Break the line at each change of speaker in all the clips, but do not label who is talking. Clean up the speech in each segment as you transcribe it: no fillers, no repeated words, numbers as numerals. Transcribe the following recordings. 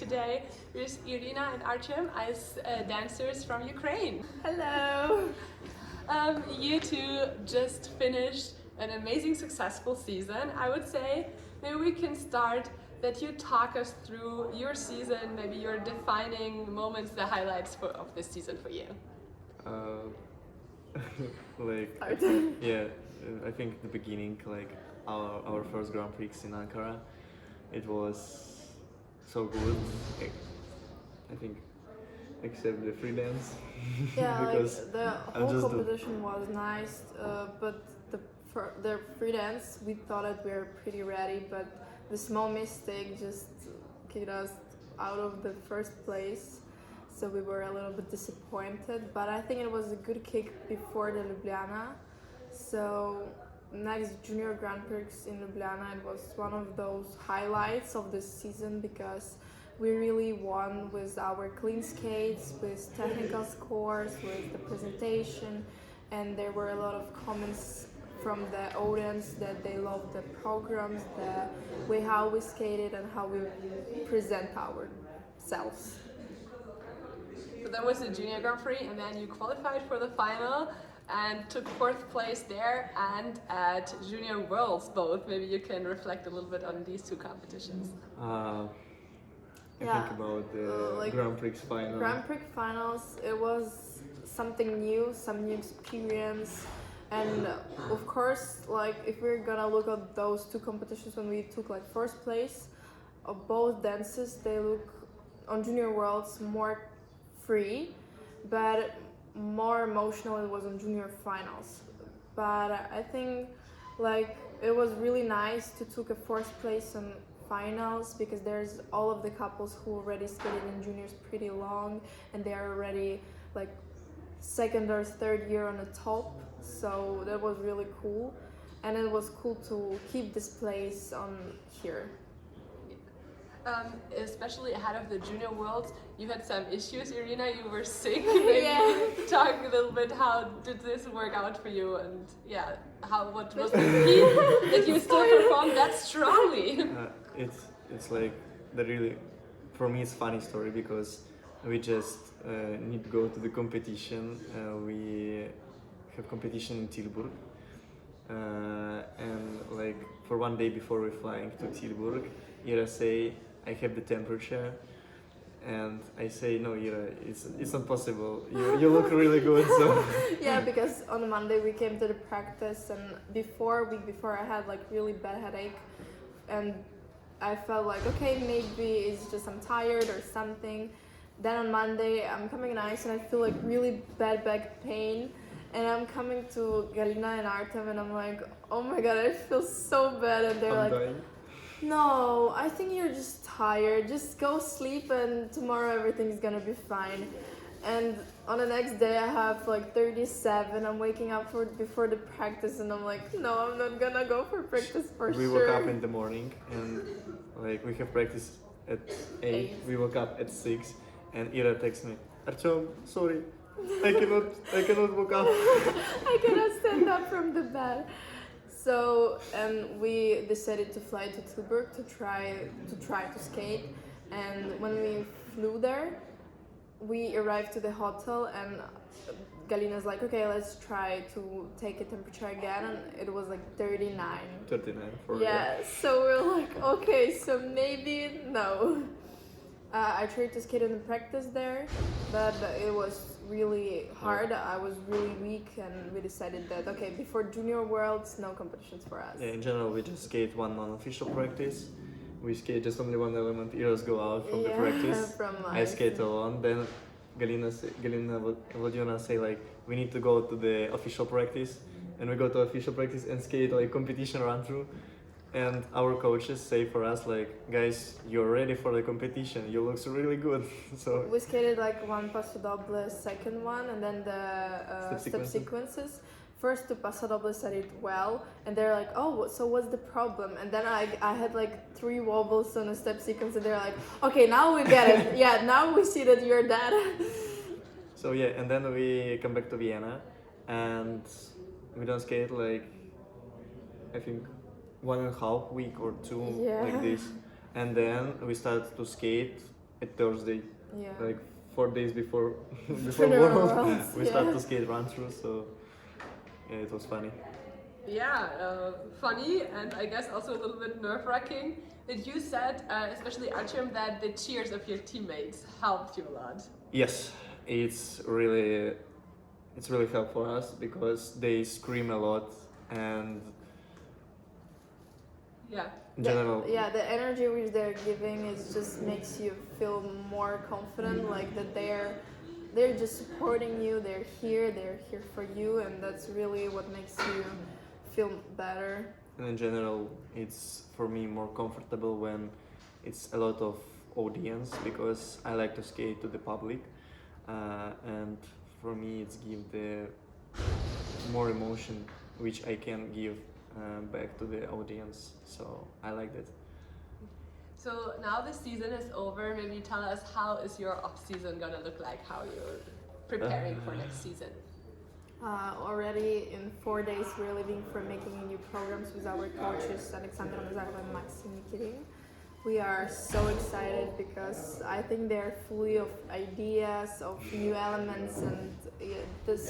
today with Iryna and Artem as dancers from Ukraine.
Hello!
You two just finished an amazing, successful season, I would say. Maybe we can start that you talk us through your season, maybe your defining moments, the highlights of this season for you.
I think the beginning, like our first Grand Prix in Ankara, it was so good. I think, except the free dance.
Yeah,
because
like the whole competition was nice, but the free dance, we thought that we were pretty ready, but the small mistake just kicked us out of the first place. So we were a little bit disappointed, but I think it was a good kick before the Ljubljana. So next Junior Grand Prix in Ljubljana, it was one of those highlights of this season because we really won with our clean skates, with technical scores, with the presentation, and there were a lot of comments from the audience that they loved the programs, the way how we skated and how we present ourselves.
So that was the Junior Grand Prix, and then you qualified for the final and took 4th place there and at Junior Worlds both. Maybe you can reflect a little bit on these two competitions.
I think about the Grand Prix final.
Grand Prix finals, it was something new, some new experience. And of course, like if we're gonna look at those two competitions when we took like 1st place, of both dances, they look on Junior Worlds more free, but more emotional it was on Junior Finals. But I think like it was really nice to took a 4th place on finals because there's all of the couples who already skated in juniors pretty long and they are already like 2nd or 3rd year on the top. So that was really cool, and it was cool to keep this place on here.
Especially ahead of the Junior Worlds, you had some issues, Iryna. You were sick. Maybe talk a little bit. How did this work out for you? And what was the key that you still performed that strongly?
It's like the really, for me, it's funny story because we just need to go to the competition. We have competition in Tilburg, and like for one day before we're flying to Tilburg, Ira say I have the temperature, and I say no, Ira, it's not possible. You look really good. So
yeah, because on Monday we came to the practice, and week before I had like really bad headache, and I felt like okay, maybe it's just I'm tired or something. Then on Monday I'm coming on ice and I feel like really bad back pain. And I'm coming to Pidgaina and Artem and I'm like, oh my god, I feel so bad. And they're like,
dying.
No, I think you're just tired. Just go sleep and tomorrow everything's gonna be fine. And on the next day I have like 37. I'm waking up before the practice and I'm like, no, I'm not gonna go for practice for sure.
We woke up in the morning and like we have practice at 8. We woke up at 6 and Ira texts me, Artem, sorry. I cannot wake up.
I cannot stand up from the bed. So we decided to fly to Tilburg to try to skate. And when we flew there, we arrived to the hotel and Galina's like, okay, let's try to take a temperature again, and it was like 39.
39 for
yeah. So we're like, okay, so maybe no. I tried to skate in the practice there, but it was really hard. I was really weak, and we decided that okay, before Junior Worlds, no competitions for us.
Yeah, in general, we just skate one non-official practice. We skate just only one element. Heroes go out from the practice. I skate alone. Then Galina Ljubljana say like we need to go to the official practice, and we go to official practice and skate like competition run through. And our coaches say for us like, guys, you're ready for the competition. You look really good. So
we skated like one passo doble, second one, and then the step sequences. First two passo dobles I did well, and they're like, oh, so what's the problem? And then I had like 3 wobbles on a step sequence, and they're like, okay, now we get it. Yeah, now we see that you're dead.
So yeah, and then we come back to Vienna, and we don't skate like, I think 1.5 week or 2 like this, and then we started to skate at Thursday,
Yeah.
like 4 days before
Before
Worlds, we
yeah.
start to skate run through. So yeah, it was funny.
Yeah, funny and I guess also a little bit nerve-wracking. That you said, especially Artem, that the cheers of your teammates helped you a lot.
Yes, it's really helpful for us because they scream a lot and
Yeah.
in general.
The energy which they're giving is just makes you feel more confident, like that they're just supporting you. They're here for you, and that's really what makes you feel better.
And in general, it's for me more comfortable when it's a lot of audience because I like to skate to the public, and for me it's give the more emotion which I can give back to the audience. So I like that.
So now the season is over. Maybe tell us how is your off season gonna look like? How you're preparing for next season?
Already in 4 days we're leaving for making new programs with our coaches Alexander Mazarov and Maxim Nikitin. We are so excited because I think they're full of ideas, of new elements, and this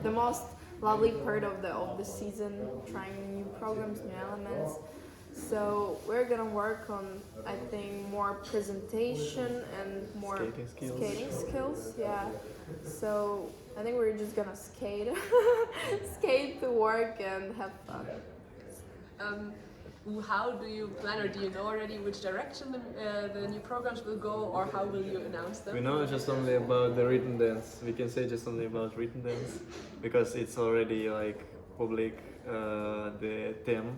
the most lovely part of the season, trying new programs, new elements. So we're gonna work on, I think, more presentation and more skating skills. Yeah. So I think we're just gonna skate, skate to work and have fun.
How do you plan, or do you know already which direction the new programs will go, or how will you announce them?
We know just only about the written dance. We can say just only about written dance because it's already like public. The theme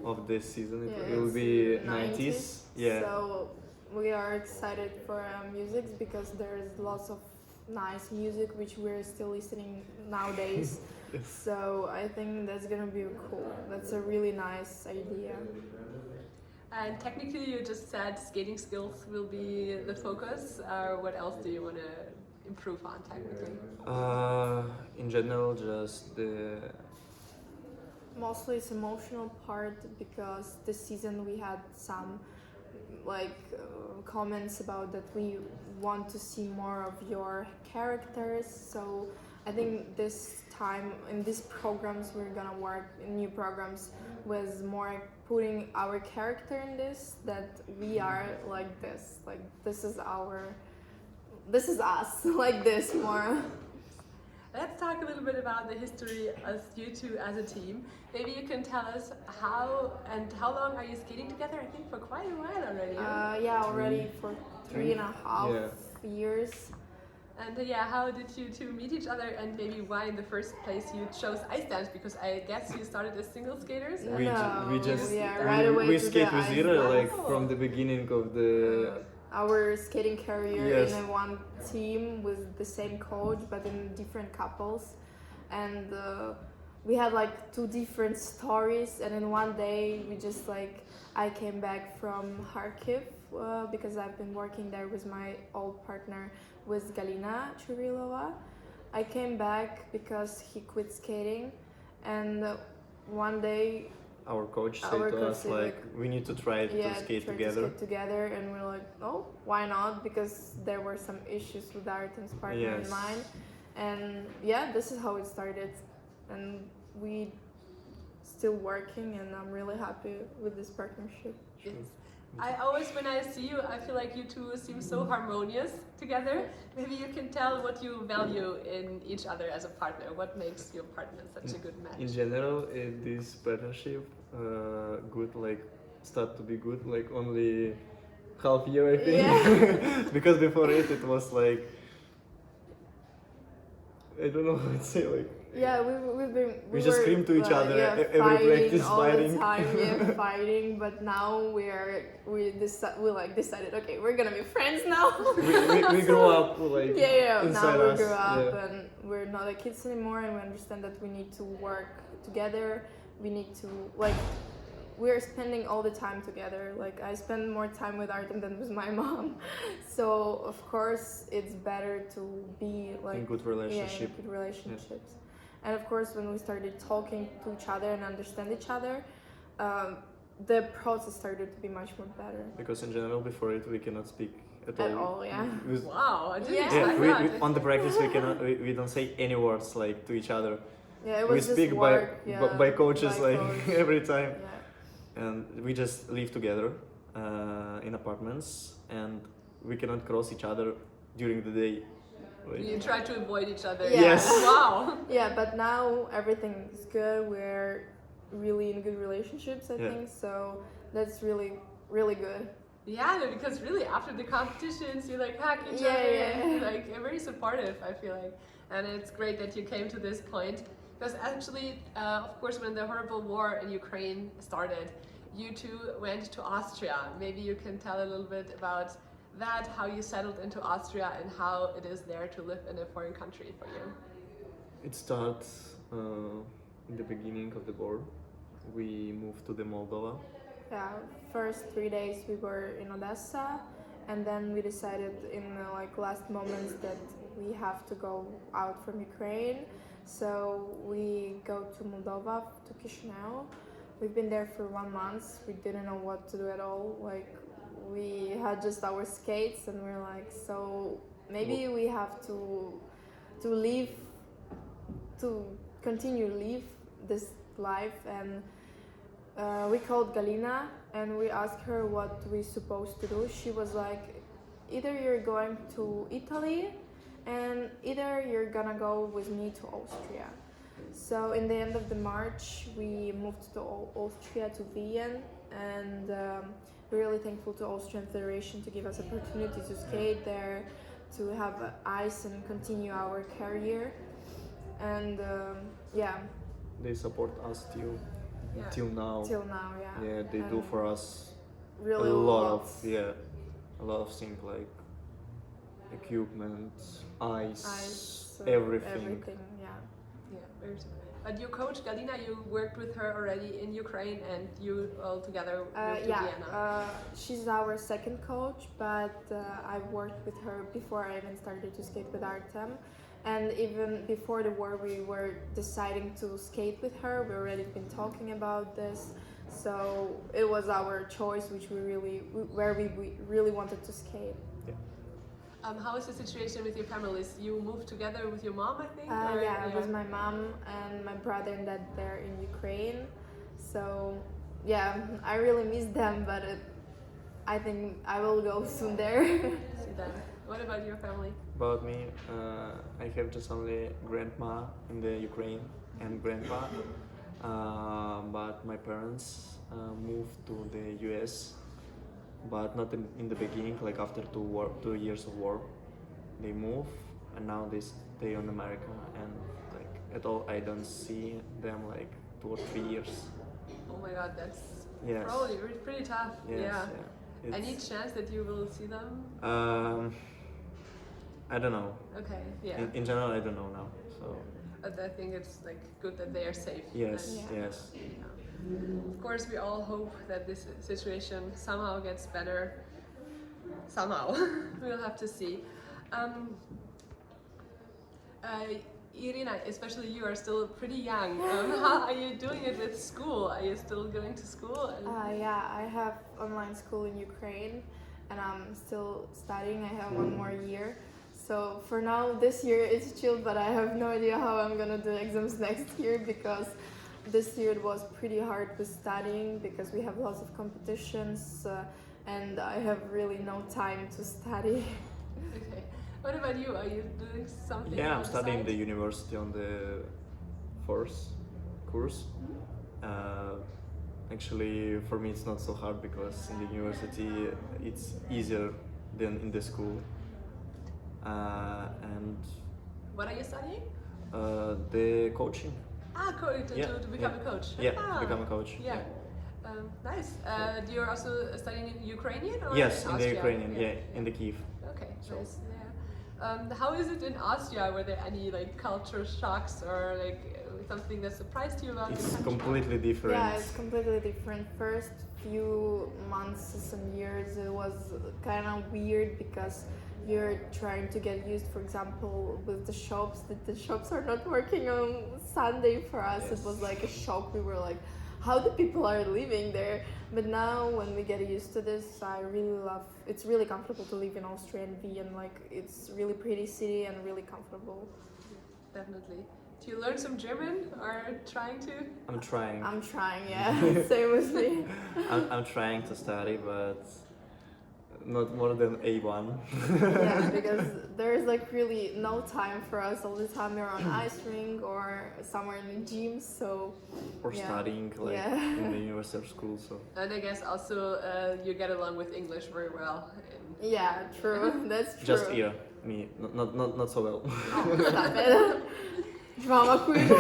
of this season it will be 90s. Yeah.
So we are excited for music because there's lots of nice music which we're still listening nowadays.
Yes.
So I think that's gonna be cool. That's a really nice idea.
And technically, you just said skating skills will be the focus. What else do you want to improve on technically?
In general, just the
Mostly it's emotional part because this season we had some comments about that we want to see more of your characters. So I think this time in these programs we're gonna work in new programs with more putting our character in this, that we are like this is us like this more.
Let's talk a little bit about the history of you two as a team. Maybe you can tell us how long are you skating together? I think for quite a while already.
Already for 3.5 years.
And how did you two meet each other, and maybe why in the first place you chose ice dance? Because I guess you started as single skaters.
We
right away
we
to
skate
the
with
ice
Ira
dance.
like from the beginning of the
our skating career
Yes.
in one team with the same coach but in different couples, and we had like 2 different stories. And then one day we just I came back from Kharkiv because I've been working there with my old partner with Galina Churilova. I came back because he quit skating, and one day
our coach said to us we need to try to skate together.
And we're like, oh, why not? Because there were some issues with Artem's partner and mine, and this is how it started, and we still working, and I'm really happy with this partnership.
Yes. I always, when I see you, I feel like you two seem so harmonious together. Maybe you can tell what you value in each other as a partner. What makes your partner such a good match?
In general, this partnership start to be good only half year, I think. Because before it was I don't know how to say we just scream to each other every practice,
fighting all the time, fighting. But now we decided, okay, we're gonna be friends now.
we grew up inside
now we
us.
grew up and we're not like kids anymore, and we understand that we need to work together. We need to we're spending all the time together. I spend more time with Artem than with my mom. So of course it's better to be
in good relationship.
In good relationships. And of course when we started talking to each other and understand each other, the process started to be much more better.
Because in general before it we cannot speak at all.
Yeah.
Wow, I didn't
Yeah.
expect that.
On the practice we don't say any words like to each other.
Yeah, it was
We
just
speak
work,
by coaches
by
like
coach.
every time,
Yeah.
and we just live together in apartments, and we cannot cross each other during the day. Like,
You try to avoid each other.
Yeah.
Yes.
Wow.
Yeah, but now everything is good. We're really in good relationships, I
Yeah.
think. So that's really, really good.
Yeah, because really after the competitions you like hug each
Yeah,
other
yeah.
and like you're very supportive, I feel like. And it's great that you came to this point. Because actually, of course, when the horrible war in Ukraine started, you two went to Austria. Maybe you can tell a little bit about that, how you settled into Austria and how it is there to live in a foreign country for you.
it starts in the beginning of the war. We moved to the Moldova.
Yeah, first 3 days we were in Odessa, and then we decided in like last moments that we have to go out from Ukraine. So we go to Moldova, to Chisinau. We've been there for 1 month. We didn't know what to do at all. Like we had just our skates, and we're like, so maybe we have to leave, to continue live this life. And we called Galina and we asked her what we're supposed to do. She was like, either you're going to Italy and either you're gonna go with me to Austria. So in the end of the March we moved to Austria, to Vienna, and we're really thankful to Austrian Federation to give us opportunity to skate there, to have ice and continue our career. And yeah,
They support us
Yeah.
till now.
till now, yeah.
Yeah, they do
And
for us
really
a lot
lots.
a lot of things like equipment, ice,
everything, yeah.
Yeah, very super. But your coach Galina, you worked with her already in Ukraine and you all together moved to Vienna.
She's our second coach, but I worked with her before I even started to skate with Artem. And even before the war, we were deciding to skate with her. We already been talking about this, so it was our choice, which we really wanted to skate.
How is the situation with your families? You moved together with your mom, I think?
Yeah, it was my mom and my brother and dad there in Ukraine. So yeah, I really miss them, but I think I will go soon there.
See them. What about your family?
About me, I have just only grandma in the Ukraine and grandpa, but my parents moved to the US, but not in the beginning, like after 2 years of war, they move and now they stay in America, and like at all I don't see them like 2 or 3 years.
Oh my god, that's
Yes.
probably pretty tough.
Yes,
Yeah. Any chance that you will see them?
I don't know.
Okay, yeah.
In general, I don't know now. So
But I think it's like good that they are safe.
yes,
And,
yes.
of course, we all hope that this situation somehow gets better. Somehow, we'll have to see. Iryna, especially you are still pretty young. How are you doing it with school? Are you still going to school?
Yeah, I have online school in Ukraine, and I'm still studying. I have 1 more year. So for now, this year it's chill, but I have no idea how I'm gonna do exams next year, because this year it was pretty hard with studying because we have lots of competitions, and I have really no time to study.
Okay. What about you? Are you doing something?
Yeah,
on
I'm
the
studying
side?
the university on the fourth course. Actually, for me it's not so hard because in the university it's easier than in the school. And
What are you studying?
the coaching.
To become a coach.
Yeah,
Ah,
become a coach.
Yeah. Nice. You're also studying in Ukrainian or
Yes,
in
in the
Austria?
Ukrainian, yeah, in the Kiev.
Okay,
So-
nice. Yeah. How is it in Austria? Were there any like culture shocks or like something that surprised you about the
It's
country?
completely different.
Yeah, it's completely different. First few months and years, it was kind of weird because you're trying to get used, for example, with the shops, that the shops are not working on Sunday for us.
Yes.
It was like a shock. We were like, how the people are living there. But now when we get used to this, I really love. It's really comfortable to live in Austria and Vienna. Like it's really pretty city and really comfortable.
Definitely. Do you learn some German or trying to?
I'm trying.
I'm trying, yeah. Same with me.
I'm trying to study, but not more than A1.
Yeah, because there is like really no time for us. All the time we're on ice rink or somewhere in the gym, so.
Or studying like in the university or school, so.
And I guess also you get along with English very well.
Yeah, true. That's true.
Just Ira, me, not so well.
Oh, stop it. Drama queen.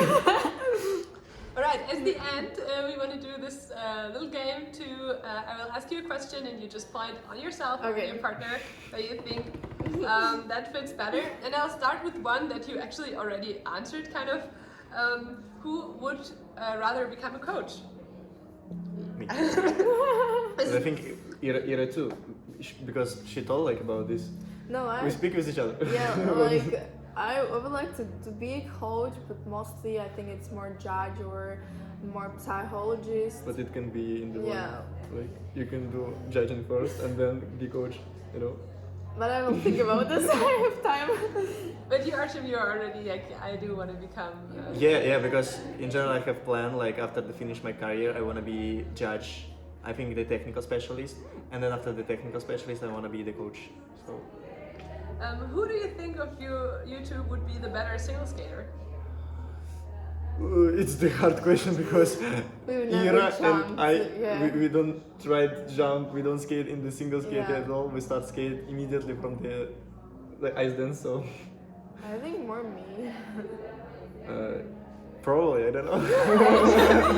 Alright, at the end we want to do this little game to, I will ask you a question and you just point on yourself or your partner that you think that fits better. And I'll start with one that you actually already answered kind of. Who would rather become a coach?
Me. I think Ira too, because she told like about this.
No,
we speak with each other.
Yeah, like I would like to be a coach, but mostly I think it's more judge or more psychologist.
But it can be in the one. Like you can do judging first and then be coach, you know.
But I will think about this. I have time.
But you, Artem, you're already like, I do want to become.
Yeah, because in general I have planned like after I finish my career I want to be judge. I think the technical specialist, and then after the technical specialist I want to be the coach. So.
Who do you think of you two would be the better single skater?
It's the hard question because Ira and I, we don't try to jump, we don't skate in the single skate at all. We start skate immediately from the ice dance, so.
I think more me.
Probably, I don't know.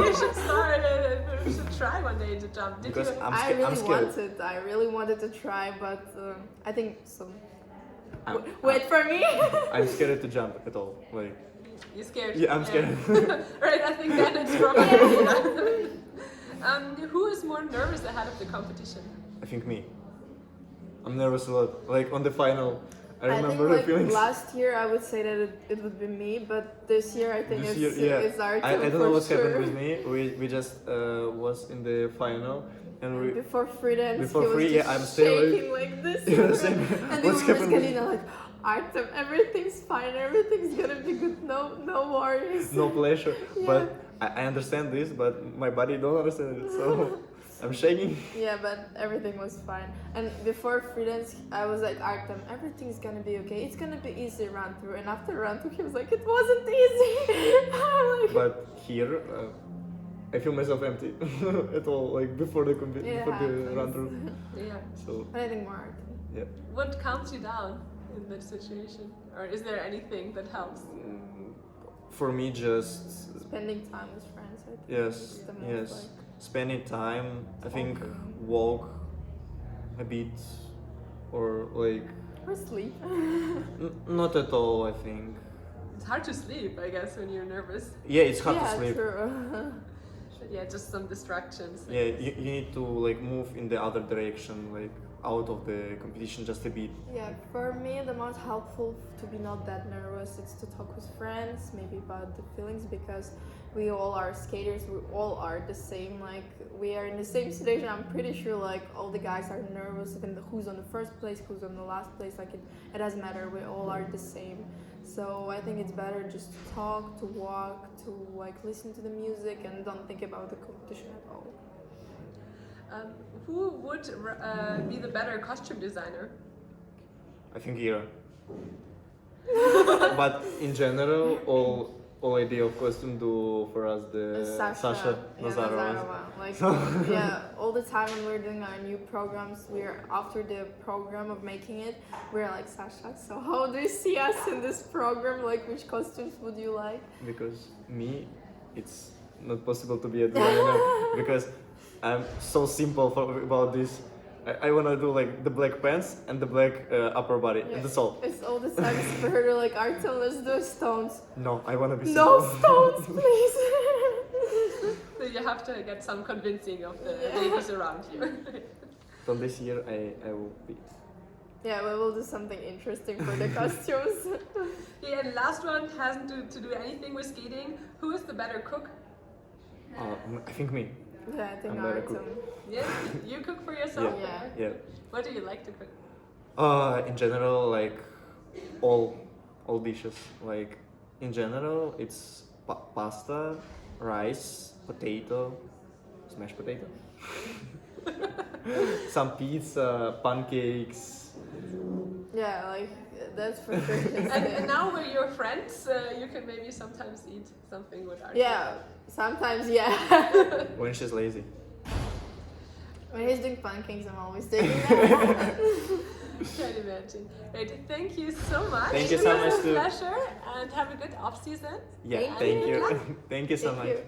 You should start it. We should try one day to jump.
Because
I really wanted to try, but I think so. Wait for me.
I'm scared to jump at all. Like.
You're scared?
Yeah, I'm scared.
Right, I think then it's probably who is more nervous ahead of the competition?
I think me. I'm nervous a lot. Like on the final, I remember
think,
the feelings.
Last year I would say that it would be me, but this year I think it's Artem.
I don't know what's happened with me. We just was in the final. And
before free dance,
before
he was
I'm still
shaking like this. And
what's
we were with Galina like, Artem, everything's fine, everything's gonna be good, no worries.
No pressure. Yeah. But I understand this, but my body don't understand it, so I'm shaking.
Yeah, but everything was fine. And before free dance, I was like, Artem, everything's gonna be okay. It's gonna be easy run through. And after run through, he was like, it wasn't easy.
But here. I feel myself empty at all, like before the run through.
Yeah.
So.
But I think more Artem.
Yeah.
What calms you down in that situation, or is there anything that helps?
For me, just
spending time with friends. I think.
Yes. Like, spending time. I think walk a bit, or like.
Or sleep.
Not at all. I think.
It's hard to sleep, I guess, when you're nervous.
Yeah, it's hard to sleep.
True.
Yeah, just some distractions.
Yeah, you need to like move in the other direction, like out of the competition just a bit.
Yeah, for me the most helpful to be not that nervous is to talk with friends, maybe about the feelings, because we all are skaters, we all are the same, like we are in the same situation. I'm pretty sure like all the guys are nervous, even who's on the first place, who's on the last place, like it doesn't matter, we all are the same. So I think it's better just to talk, to walk, to like listen to the music and don't think about the competition at all.
Who would be the better costume designer?
I think Ira. But in general, all idea of costume do for us the Sasha Nazarova.
Like all the time when we're doing our new programs, we're after the program of making it, we're like, Sasha, so how do you see us in this program? Like which costumes would you like?
Because me, it's not possible to be a designer because I'm so simple about this. I wanna do like the black pants and the black upper body, and that's all.
It's all the time for her to like, Artem, let's do stones.
No, I wanna be simple.
No stones, please.
So you have to get some convincing of the ladies around you.
From this year, I will be.
Yeah, we will do something interesting for the costumes.
Yeah, and last one hasn't to do anything with skating. Who is the better cook?
I think me.
Yeah, I think
I'm better
Artem.
cook.
Yeah, you cook for yourself?
Yeah.
Yeah.
What do you like to cook?
In general, like all dishes. Like in general, it's pasta, rice, potato, smashed potato, some pizza, pancakes.
Yeah, like that's for sure.
And now with your friends, you can maybe sometimes eat something with Artem.
Yeah, sometimes yeah.
When she's lazy.
When he's doing pancakes, I'm always taking that.
Can imagine. Right, thank you so much.
Thank you so
It was
much
a
too.
pleasure and have a good off season.
Yeah,
Thank
thank
you.
you. Thank you so
Thank
much.
you.